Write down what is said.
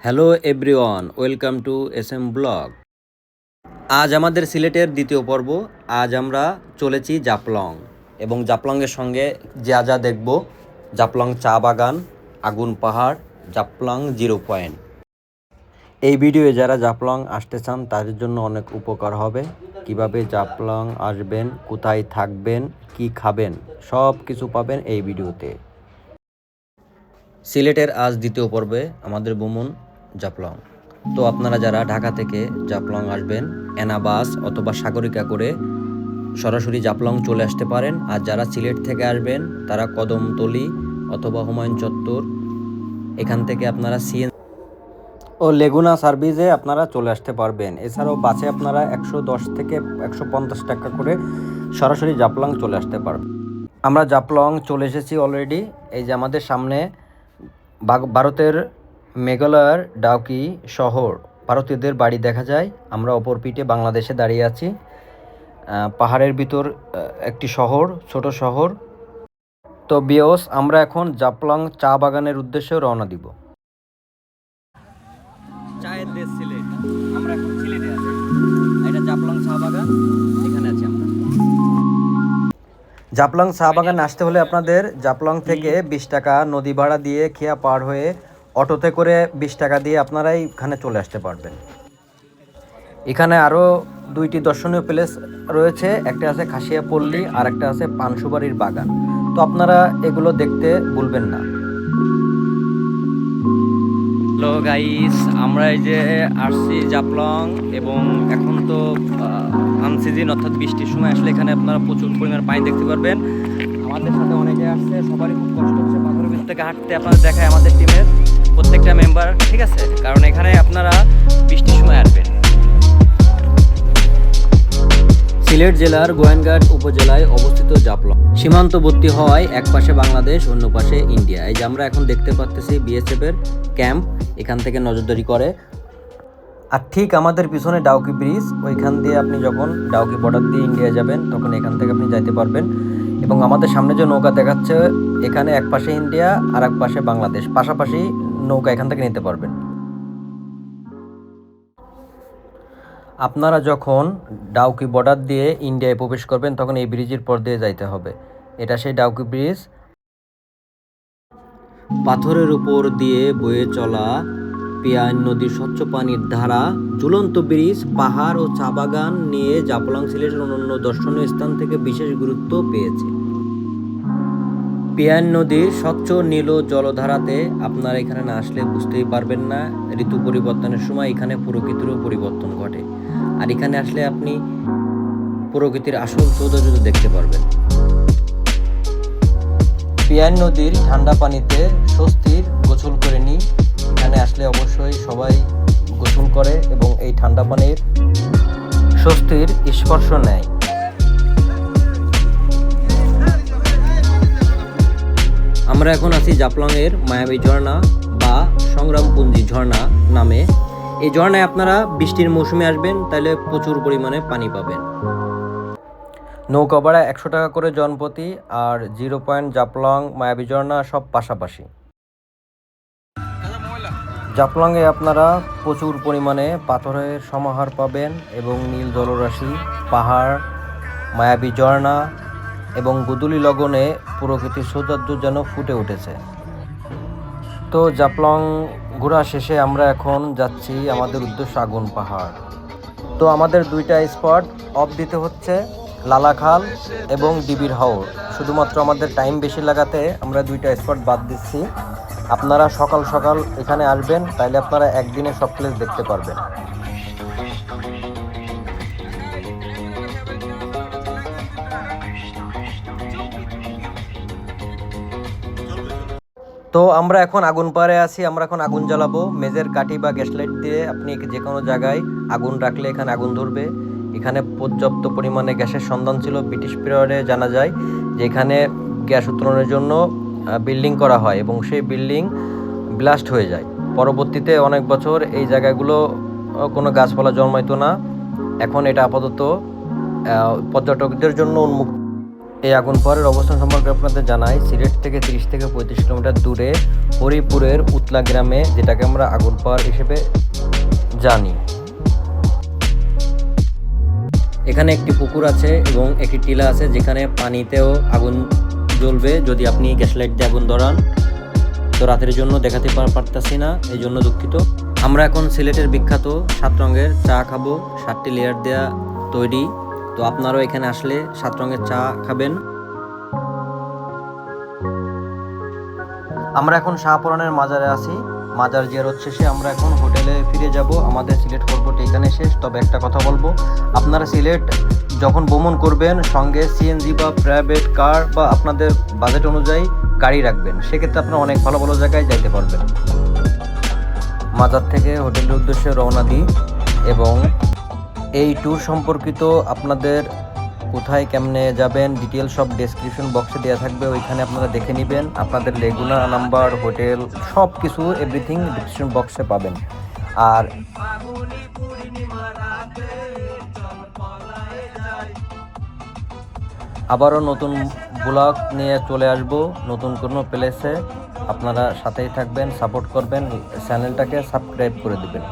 Hello everyone, welcome to SM blog. আজ আমাদের সিলেটের দ্বিতীয় পর্ব। আজ আমরা চলেছি জাফলং এবং জাফলংয়ের সঙ্গে যা যা দেখব: জাফলং চা বাগান, আগুন পাহাড়, জাফলং জিরো পয়েন্ট। এই ভিডিওয়ে যারা জাফলং আসতে চান তাদের জন্য অনেক উপকার হবে। কিভাবে জাফলং আসবেন, কোথায় থাকবেন, কি খাবেন, সব কিছু পাবেন এই ভিডিওতে। সিলেটের আজ দ্বিতীয় পর্বে আমাদের ভ্রমণ জাফলং। তো আপনারা যারা ঢাকা থেকে জাফলং আসবেন, এনা বাস অথবা সাগরিকা করে সরাসরি জাফলং চলে আসতে পারেন। আর যারা সিলেট থেকে আসবেন তারা কদমতলি অথবা হুমায়ুন চত্বর এখান থেকে আপনারা ও লেগুনা সার্ভিসে আপনারা চলে আসতে পারবেন। এছাড়াও বাসে আপনারা 110 থেকে 150 টাকা করে সরাসরি জাফলং চলে আসতে পারবেন। আমরা জাফলং চলে এসেছি অলরেডি। এই যে আমাদের সামনে ভারতের মেঘালয়ের ডাউকি শহর, ভারতীয়দের বাড়ি দেখা যায়। আমরা অপর পিঠে বাংলাদেশে দাঁড়িয়ে আছি। পাহাড়ের ভিতর একটি শহর, ছোট শহর। তো বিয়স, আমরা এখন জাফলং চা বাগানের উদ্দেশ্যে রওনা দিব। চায়ের দেশ সিলেট, আমরা এখন সিলেটে আছি। এটা জাফলং চা বাগান, এখানে আছি আমরা। জাফলং চা বাগান আসতে হলে আপনাদের জাফলং থেকে 20 টাকা নদী ভাড়া দিয়ে খেয়া পার হয়ে অটোতে করে 20 টাকা দিয়ে আপনারা এখানে চলে আসতে পারবেন। এখানে আরও দুইটি দর্শনীয় প্লেস রয়েছে, একটা আছে খাসিয়া পল্লী আর একটা আছে পানসুবাড়ির বাগান। তো আপনারা এগুলো দেখতে ভুলবেন না। হ্যালো গাইস, আমরা এই যে আসছি জাফলং এবং এখন তো আনসিজন অর্থাৎ বৃষ্টির সময় আসলে এখানে আপনারা প্রচুর পরিমাণ পানি দেখতে পারবেন। আমাদের সাথে অনেকে আসছে, সবারই খুব কষ্ট হচ্ছে পাথরের ভিতর থেকে হাঁটতে। আপনারা দেখায় আমাদের টিমের প্রত্যেকটা মেম্বার, ঠিক আছে? কারণ এখানে আপনারা বৃষ্টির সময় আসবেন। সিলেট জেলার গোয়েনঘাট উপজেলায় অবস্থিত জাফলং সীমান্তবর্তী হওয়ায় এক পাশে বাংলাদেশ, অন্য পাশে ইন্ডিয়া। এই যে আমরা এখন দেখতে পাচ্ছি বিএসএফ এর ক্যাম্প, এখান থেকে নজরদারি করে। আর ঠিক আমাদের পিছনে ডাউকি ব্রিজ, ওইখান দিয়ে আপনি যখন ডাউকি বর্ডার দিয়ে ইন্ডিয়া যাবেন তখন এখান থেকে আপনি যাইতে পারবেন। এবং আমাদের সামনে যে নৌকা দেখাচ্ছে, এখানে এক পাশে ইন্ডিয়া আর এক পাশে বাংলাদেশ, পাশাপাশি নৌকা এখান থেকে নিতে পারবেন। আপনারা যখন ডাউকি বর্ডার দিয়ে ইন্ডিয়ায় প্রবেশ করবেন তখন এই ব্রিজের পর দিয়ে যাইতে হবে। এটা সেই ডাউকি ব্রিজ। পাথরের উপর দিয়ে বয়ে চলা পিয়াইন নদীর স্বচ্ছ পানির ধারা, ঝুলন্ত ব্রিজ, পাহাড় ও চা বাগান নিয়ে জাফলং সিলেটের অন্যান্য দর্শনীয় স্থান থেকে বিশেষ গুরুত্ব পেয়েছে। পিয়াইন নদীর স্বচ্ছ নীল জলধারাতে আপনারা এখানে না আসলে বুঝতেই পারবেন না। ঋতু পরিবর্তনের সময় এখানে প্রকৃতিরও পরিবর্তন ঘটে। আর এখানে আসলে আপনি প্রকৃতির আসল সৌন্দর্য দেখতে পারবেন। পিয়াইন নদীর ঠান্ডা পানিতে স্বস্তির গোসল করে নিই। এখানে আসলে অবশ্যই সবাই গোসল করে এবং এই ঠান্ডা পানির স্বস্তির স্পর্শ নেয়। আমরা এখন আছি জাফলংয়ের মায়াবী ঝর্ণা বা সংগ্রামপুঞ্জি ঝর্ণা নামে। এই ঝর্ণায় আপনারা বৃষ্টির মৌসুমে আসবেন, তাহলে প্রচুর পরিমাণে পানি পাবেন। নৌকা ভাড়া 100 টাকা করে জনপ্রতি। আর জিরো পয়েন্ট, জাফলং, মায়াবী ঝর্ণা সব পাশাপাশি। জাফলংয়ে আপনারা প্রচুর পরিমাণে পাথরের সমাহার পাবেন এবং নীল জলরাশি, পাহাড়, মায়াবী ঝর্ণা এবং গুদুলি লগনে প্রকৃতির সৌন্দর্য যেন ফুটে উঠেছে। তো জাফলং ঘোরা শেষে আমরা এখন যাচ্ছি আমাদের উদ্দেশ্য আগুন পাহাড়। তো আমাদের দুইটা স্পট অফ দিতে হচ্ছে, লালাখাল এবং ডিবির হাওর। শুধুমাত্র আমাদের টাইম বেশি লাগাতে আমরা দুইটা স্পট বাদ দিচ্ছি। আপনারা সকাল সকাল এখানে আসবেন, তাইলে আপনারা একদিনে সব প্লেস দেখতে পারবেন। তো আমরা এখন আগুন পাহাড়ে আছি। আমরা এখন আগুন জ্বালাবো মেজের কাঠি বা গ্যাস লাইট দিয়ে। আপনি যে কোনো জায়গায় আগুন রাখলে এখানে আগুন ধরবে। এখানে পর্যাপ্ত পরিমাণে গ্যাসের সন্ধান ছিল। ব্রিটিশ পিরিয়ডে জানা যায় যে এখানে গ্যাস উত্তোলনের জন্য বিল্ডিং করা হয় এবং সেই বিল্ডিং ব্লাস্ট হয়ে যায়। পরবর্তীতে অনেক বছর এই জায়গাগুলো কোনো গাছপালা জন্মাইতো না। এখন এটা আপাতত পর্যটকদের জন্য উন্মুক্ত। এই আগুনপাহাড়ের অবস্থান সম্পর্কে আপনাদের জানাই। সিলেট থেকে 30 থেকে 35 কিলোমিটার দূরে হরিপুরের উতলা গ্রামে, যেটাকে আমরা আগুনপাহাড় হিসেবে জানি। এখানে একটি পুকুর আছে এবং একটি টিলা আছে, যেখানে পানিতেও আগুন জ্বলবে যদি আপনি গ্যাস লাইট দিয়ে আগুন ধরান। তো রাতের জন্য দেখাতে পারতাছি না, এই জন্য দুঃখিত। আমরা এখন সিলেটের বিখ্যাত 7 রঙের চা খাবো, 7টি লেয়ার দেওয়া তৈরি। তো আপনারাও এখানে আসলে 7 রঙের চা খাবেন। আমরা এখন শাহপুরানের মাজারে আছি। মাজার জিয়ারত শেষে আমরা এখন হোটেলে ফিরে যাব। আমাদের সিলেট পর্বটি এখানে শেষ। তবে একটা কথা বলবো, আপনারা সিলেট যখন ভ্রমণ করবেন সঙ্গে সিএনজি বা প্রাইভেট কার বা আপনাদের বাজেট অনুযায়ী গাড়ি রাখবেন, সেক্ষেত্রে আপনারা অনেক ভালো ভালো জায়গায় যাইতে পারবেন। মাজার থেকে হোটেলের উদ্দেশ্যে রওনা দিই এবং এই ট্যুর সম্পর্কিত আপনাদের কোথায় কেমনে যাবেন ডিটেল সব ডেসক্রিপশন বক্সে দেওয়া থাকবে, ওইখানে আপনারা দেখে নেবেন। আপনাদের রেগুলার নাম্বার, হোটেল সব কিছু এভরিথিং ডেসক্রিপশন বক্সে পাবেন। আর আবারও নতুন ব্লগ নিয়ে চলে আসব নতুন কোনো প্লেসে। আপনারা সাথেই থাকবেন, সাপোর্ট করবেন, চ্যানেলটাকে সাবস্ক্রাইব করে দেবেন।